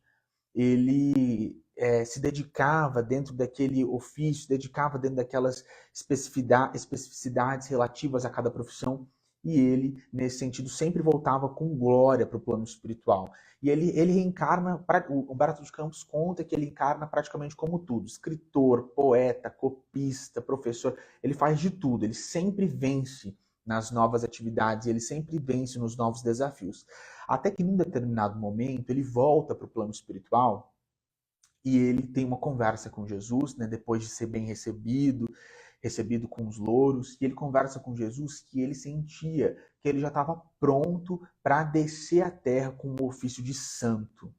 ele se dedicava dentro daquele ofício, dedicava dentro daquelas especificidades relativas a cada profissão, e ele, nesse sentido, sempre voltava com glória para o plano espiritual. E ele reencarna, o Humberto de Campos conta que ele encarna praticamente como tudo, escritor, poeta, copista, professor, ele faz de tudo, ele sempre vence nas novas atividades, ele sempre vence nos novos desafios. Até que num determinado momento ele volta para o plano espiritual e ele tem uma conversa com Jesus, né, depois de ser bem recebido com os louros, e ele conversa com Jesus que ele sentia que ele já estava pronto para descer à terra com o ofício de santo.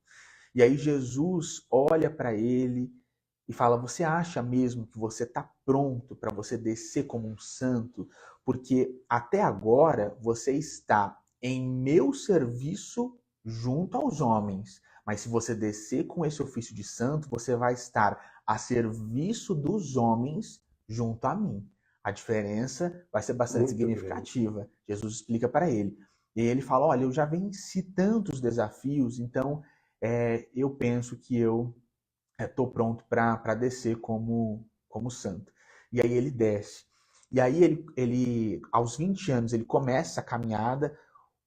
E aí Jesus olha para ele e fala: você acha mesmo que você está pronto para você descer como um santo? Porque até agora você está em meu serviço junto aos homens. Mas se você descer com esse ofício de santo, você vai estar a serviço dos homens junto a mim. A diferença vai ser bastante Muito significativa. grande. Jesus explica para ele. E ele fala: olha, eu já venci tantos desafios, então eu penso que eu estou pronto para descer como santo. E aí ele desce. E aí aos 20 anos, ele começa a caminhada.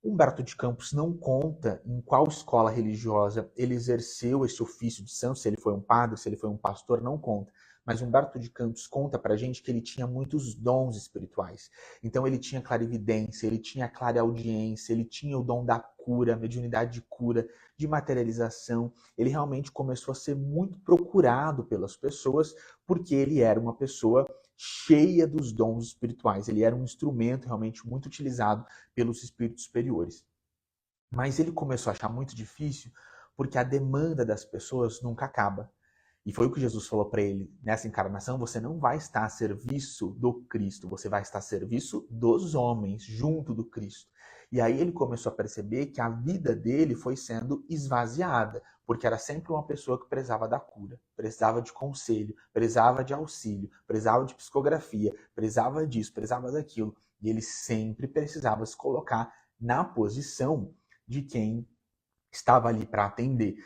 Humberto de Campos não conta em qual escola religiosa ele exerceu esse ofício de santo, se ele foi um padre, se ele foi um pastor, não conta. Mas Humberto de Campos conta pra gente que ele tinha muitos dons espirituais. Então ele tinha clarividência, ele tinha clareaudiência, ele tinha o dom da cura, mediunidade de cura, de materialização. Ele realmente começou a ser muito procurado pelas pessoas porque ele era uma pessoa cheia dos dons espirituais. Ele era um instrumento realmente muito utilizado pelos espíritos superiores. Mas ele começou a achar muito difícil porque a demanda das pessoas nunca acaba. E foi o que Jesus falou para ele: nessa encarnação você não vai estar a serviço do Cristo, você vai estar a serviço dos homens, junto do Cristo. E aí ele começou a perceber que a vida dele foi sendo esvaziada, porque era sempre uma pessoa que precisava da cura, precisava de conselho, precisava de auxílio, precisava de psicografia, precisava disso, precisava daquilo. E ele sempre precisava se colocar na posição de quem estava ali para atender.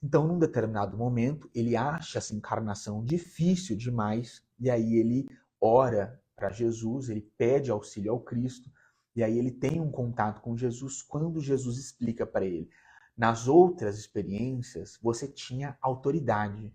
Então, num determinado momento, ele acha essa encarnação difícil demais, e aí ele ora para Jesus, ele pede auxílio ao Cristo, e aí ele tem um contato com Jesus quando Jesus explica para ele: nas outras experiências, você tinha autoridade,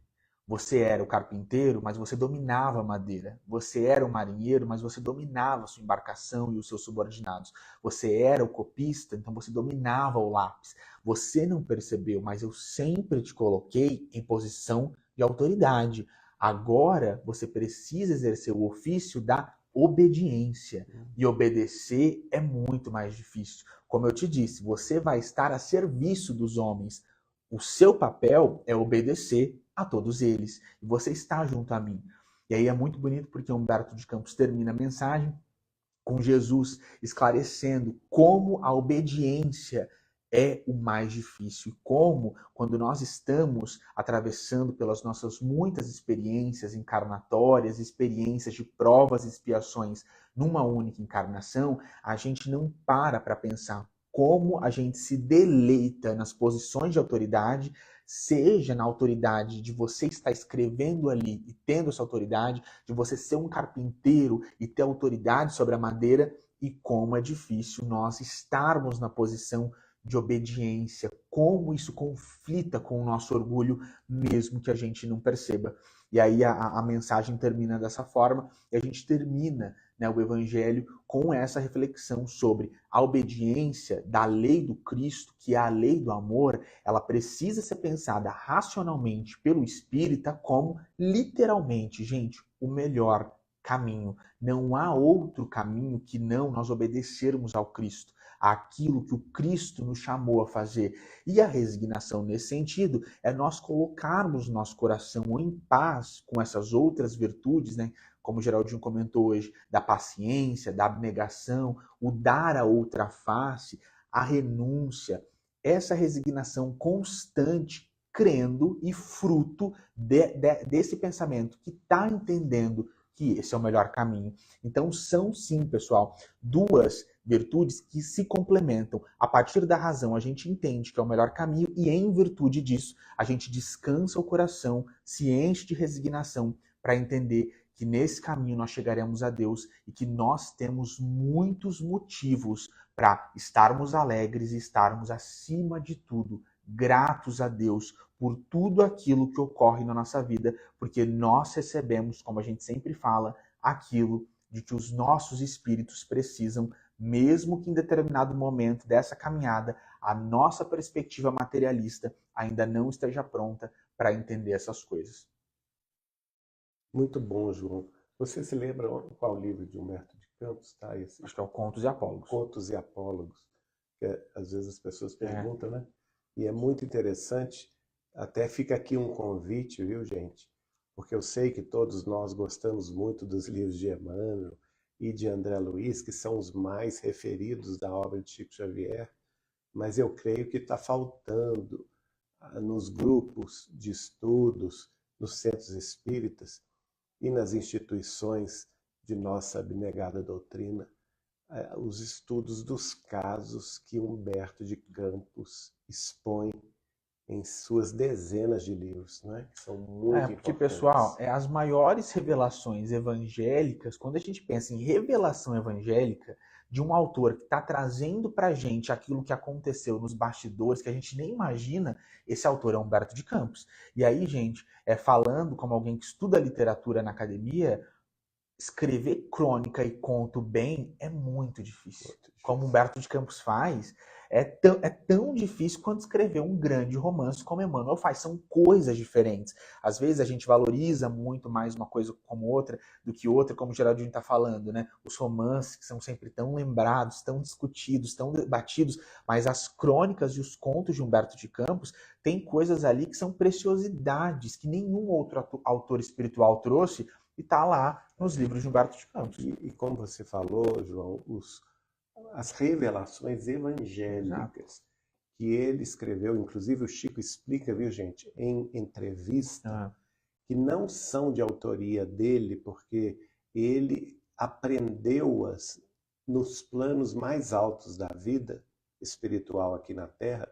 Você era o carpinteiro, mas você dominava a madeira. Você era o marinheiro, mas você dominava a sua embarcação e os seus subordinados. Você era o copista, então você dominava o lápis. Você não percebeu, mas eu sempre te coloquei em posição de autoridade. Agora você precisa exercer o ofício da obediência. E obedecer é muito mais difícil. Como eu te disse, você vai estar a serviço dos homens. O seu papel é obedecer a todos eles. E você está junto a mim. E aí é muito bonito porque Humberto de Campos termina a mensagem com Jesus esclarecendo como a obediência é o mais difícil e como, quando nós estamos atravessando pelas nossas muitas experiências encarnatórias, experiências de provas e expiações numa única encarnação, a gente não para pensar como a gente se deleita nas posições de autoridade, seja na autoridade de você estar escrevendo ali e tendo essa autoridade, de você ser um carpinteiro e ter autoridade sobre a madeira, e como é difícil nós estarmos na posição de obediência, como isso conflita com o nosso orgulho, mesmo que a gente não perceba. E aí a mensagem termina dessa forma, e a gente termina, né, o Evangelho com essa reflexão sobre a obediência da lei do Cristo, que é a lei do amor. Ela precisa ser pensada racionalmente pelo espírita como, literalmente, gente, o melhor caminho. Não há outro caminho que não nós obedecermos ao Cristo, àquilo que o Cristo nos chamou a fazer. E a resignação nesse sentido é nós colocarmos nosso coração em paz com essas outras virtudes, né? Como o Geraldinho comentou hoje, da paciência, da abnegação, o dar a outra face, a renúncia, essa resignação constante, crendo e fruto desse pensamento que está entendendo que esse é o melhor caminho. Então são sim, pessoal, duas virtudes que se complementam. A partir da razão a gente entende que é o melhor caminho e em virtude disso a gente descansa o coração, se enche de resignação para entender que nesse caminho nós chegaremos a Deus e que nós temos muitos motivos para estarmos alegres e estarmos, acima de tudo, gratos a Deus por tudo aquilo que ocorre na nossa vida, porque nós recebemos, como a gente sempre fala, aquilo de que os nossos espíritos precisam, mesmo que em determinado momento dessa caminhada a nossa perspectiva materialista ainda não esteja pronta para entender essas coisas. Muito bom, João. Você se lembra qual livro de Humberto de Campos está esse? Acho que é o Contos e Apólogos. Contos e Apólogos. Que às vezes as pessoas perguntam, né? E é muito interessante. Até fica aqui um convite, viu, gente? Porque eu sei que todos nós gostamos muito dos livros de Emmanuel e de André Luiz, que são os mais referidos da obra de Chico Xavier, mas eu creio que está faltando nos grupos de estudos, nos centros espíritas e nas instituições de nossa abnegada doutrina, os estudos dos casos que Humberto de Campos expõe em suas dezenas de livros, né? Que são muito porque, importantes. pessoal, as maiores revelações evangélicas, quando a gente pensa em revelação evangélica de um autor que está trazendo para a gente aquilo que aconteceu nos bastidores, que a gente nem imagina, esse autor é Humberto de Campos. E aí, gente, falando como alguém que estuda literatura na academia, escrever crônica e conto bem é muito difícil. Como Humberto de Campos faz, é tão difícil quanto escrever um grande romance como Emmanuel faz. São coisas diferentes. Às vezes a gente valoriza muito mais uma coisa como outra do que outra, como o Geraldinho está falando, né? Os romances que são sempre tão lembrados, tão discutidos, tão debatidos, mas as crônicas e os contos de Humberto de Campos têm coisas ali que são preciosidades que nenhum outro autor espiritual trouxe, e está lá nos livros de Humberto de Campos. E como você falou, João, as revelações evangélicas que ele escreveu, inclusive o Chico explica, viu, gente, em entrevista, que não são de autoria dele, porque ele aprendeu-as nos planos mais altos da vida espiritual aqui na Terra,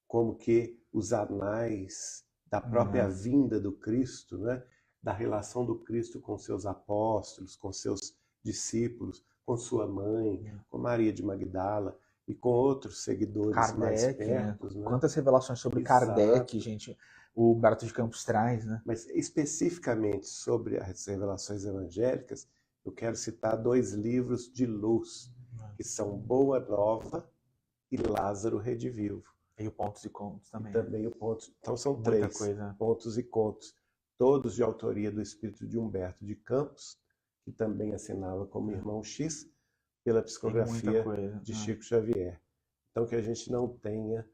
como que os anais da própria vinda do Cristo, né? Da relação do Cristo com seus apóstolos, com seus discípulos, com sua mãe, com Maria de Magdala e com outros seguidores Kardec, mais perto. Né? Quantas revelações sobre Kardec, gente. o Humberto de Campos traz, né? Mas especificamente sobre as revelações evangélicas, eu quero citar 2 livros de luz, que são Boa Nova e Lázaro Redivivo. E o Pontos e Contos também. E também o Pontos. Então são Muita 3, coisa. Pontos e Contos, todos de autoria do espírito de Humberto de Campos, que também assinava como Irmão X, pela psicografia de Chico Xavier. Então que a gente não tenha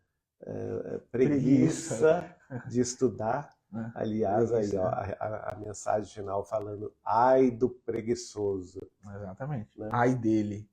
preguiça de estudar. Aliás, aí, ó, a mensagem final falando ai do preguiçoso. Exatamente. Né? Ai dele.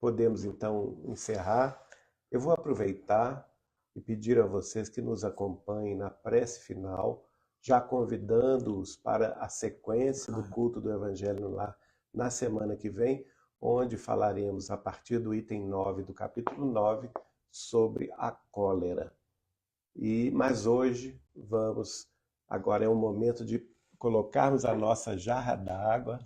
Podemos então encerrar. Eu vou aproveitar e pedir a vocês que nos acompanhem na prece final, já convidando-os para a sequência do culto do Evangelho no Lar na semana que vem, onde falaremos a partir do item 9 do capítulo 9 sobre a cólera. Mas hoje agora é o momento de colocarmos a nossa jarra d'água.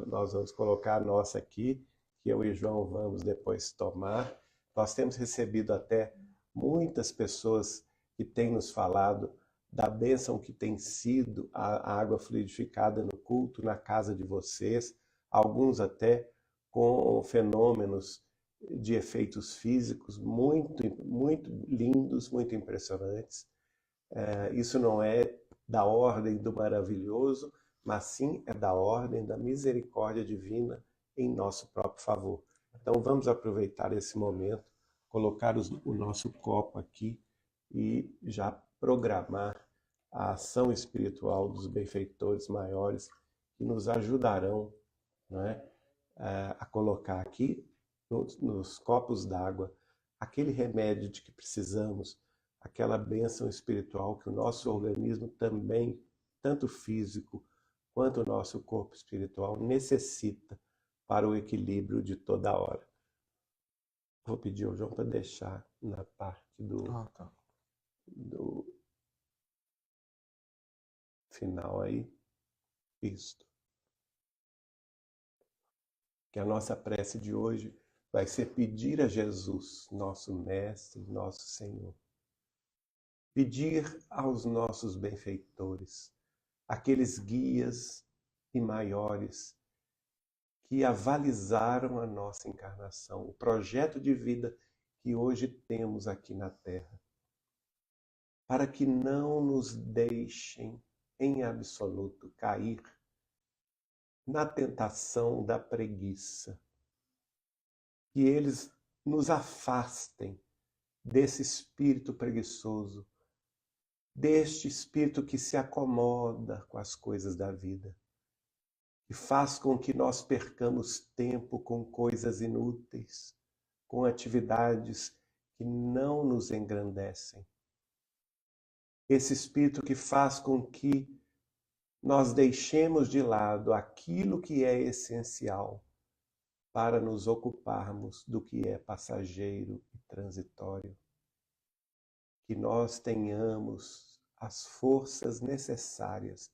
Nós vamos colocar a nossa aqui, que eu e João vamos depois tomar. Nós temos recebido até muitas pessoas que têm nos falado da bênção que tem sido a água fluidificada no culto, na casa de vocês, alguns até com fenômenos de efeitos físicos muito, muito lindos, muito impressionantes. Isso não é da ordem do maravilhoso, mas sim é da ordem da misericórdia divina em nosso próprio favor. Então vamos aproveitar esse momento, colocar o nosso copo aqui e já programar a ação espiritual dos benfeitores maiores que nos ajudarão, né, a colocar aqui nos copos d'água aquele remédio de que precisamos, aquela bênção espiritual que o nosso organismo também, tanto físico quanto o nosso corpo espiritual, necessita para o equilíbrio de toda hora. Vou pedir ao João para deixar na parte do final aí, isto. Que a nossa prece de hoje vai ser pedir a Jesus, nosso Mestre, nosso Senhor. Pedir aos nossos benfeitores, aqueles guias e maiores que avalizaram a nossa encarnação, o projeto de vida que hoje temos aqui na Terra, para que não nos deixem em absoluto cair na tentação da preguiça, que eles nos afastem desse espírito preguiçoso, deste espírito que se acomoda com as coisas da vida, que faz com que nós percamos tempo com coisas inúteis, com atividades que não nos engrandecem. Esse espírito que faz com que nós deixemos de lado aquilo que é essencial para nos ocuparmos do que é passageiro e transitório. Que nós tenhamos as forças necessárias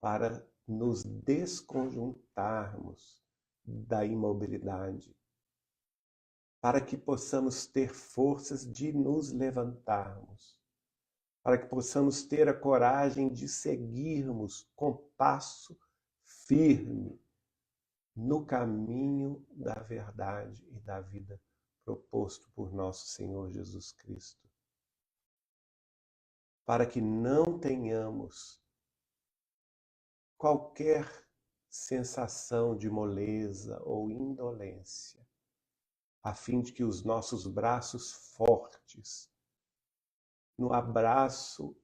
para nos desconjuntarmos da imobilidade, para que possamos ter forças de nos levantarmos, para que possamos ter a coragem de seguirmos com passo firme no caminho da verdade e da vida proposto por nosso Senhor Jesus Cristo. Para que não tenhamos qualquer sensação de moleza ou indolência, a fim de que os nossos braços fortes, no abraço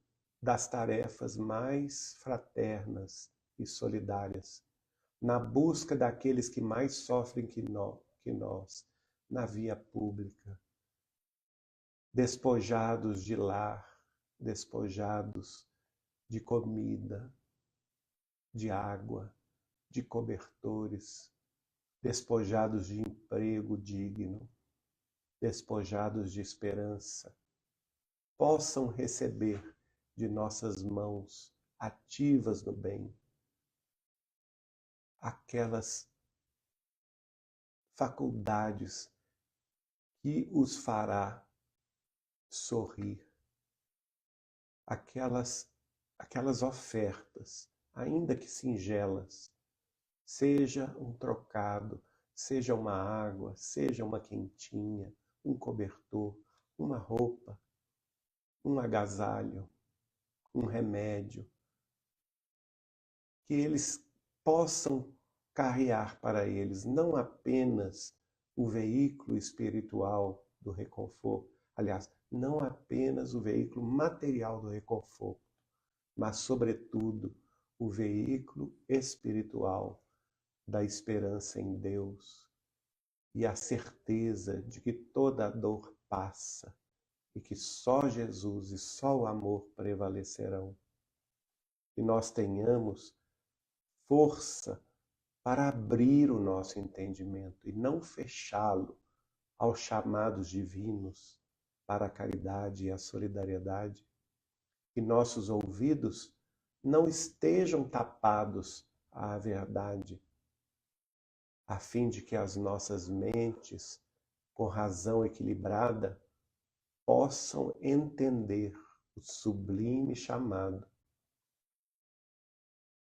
das tarefas mais fraternas e solidárias, na busca daqueles que mais sofrem que nós, na via pública, despojados de lar, despojados de comida, de água, de cobertores, despojados de emprego digno, despojados de esperança, possam receber de nossas mãos ativas no bem aquelas faculdades que os fará sorrir. Aquelas ofertas, ainda que singelas, seja um trocado, seja uma água, seja uma quentinha, um cobertor, uma roupa, um agasalho, um remédio, que eles possam carrear para eles não apenas o veículo espiritual do reconforto, aliás, não apenas o veículo material do reconforto, mas, sobretudo, o veículo espiritual da esperança em Deus e a certeza de que toda dor passa e que só Jesus e só o amor prevalecerão. Que nós tenhamos força para abrir o nosso entendimento e não fechá-lo aos chamados divinos para a caridade e a solidariedade. Que nossos ouvidos não estejam tapados à verdade, a fim de que as nossas mentes, com razão equilibrada, possam entender o sublime chamado.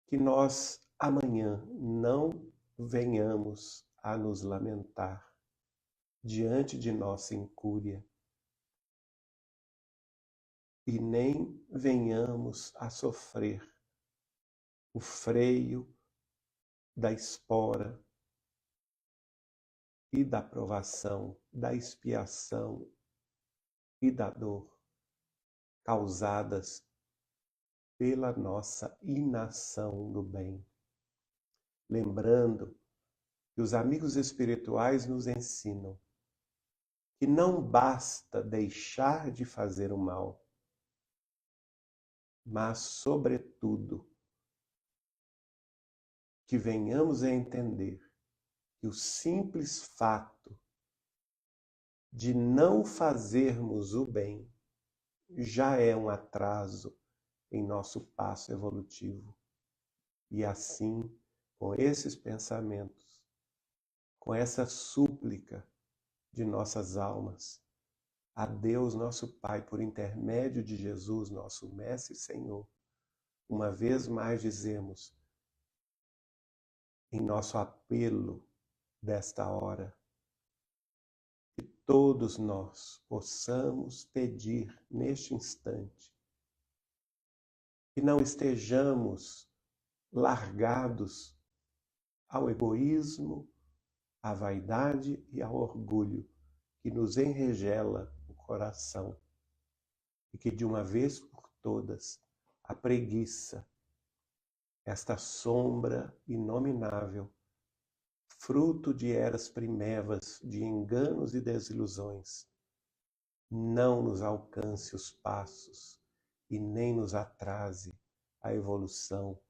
Que nós amanhã não venhamos a nos lamentar diante de nossa incúria e nem venhamos a sofrer o freio da espora e da provação, da expiação e da dor causadas pela nossa inação no bem. Lembrando que os amigos espirituais nos ensinam que não basta deixar de fazer o mal, mas, sobretudo, que venhamos a entender que o simples fato de não fazermos o bem já é um atraso em nosso passo evolutivo. E assim, com esses pensamentos, com essa súplica de nossas almas, a Deus nosso Pai, por intermédio de Jesus, nosso Mestre e Senhor, uma vez mais dizemos, em nosso apelo desta hora, que todos nós possamos pedir neste instante que não estejamos largados ao egoísmo, à vaidade e ao orgulho que nos enregela o coração e que de uma vez por todas a preguiça, esta sombra inominável, fruto de eras primevas de enganos e desilusões, não nos alcance os passos e nem nos atrase a evolução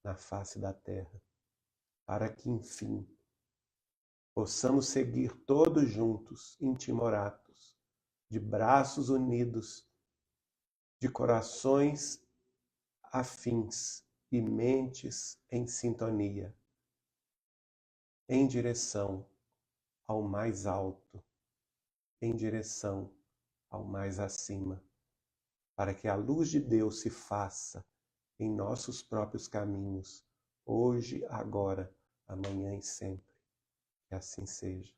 na face da terra, para que, enfim, possamos seguir todos juntos, intimoratos, de braços unidos, de corações afins e mentes em sintonia, em direção ao mais alto, em direção ao mais acima, para que a luz de Deus se faça em nossos próprios caminhos, hoje, agora, amanhã e sempre. Que assim seja.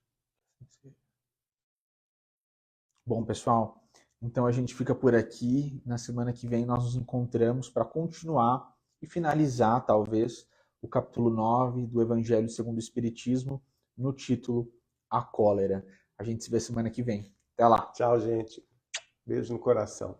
Bom, pessoal, então a gente fica por aqui. Na semana que vem nós nos encontramos para continuar e finalizar, talvez, o capítulo 9 do Evangelho segundo o Espiritismo, no título A Cólera. A gente se vê semana que vem. Até lá. Tchau, gente. Beijo no coração.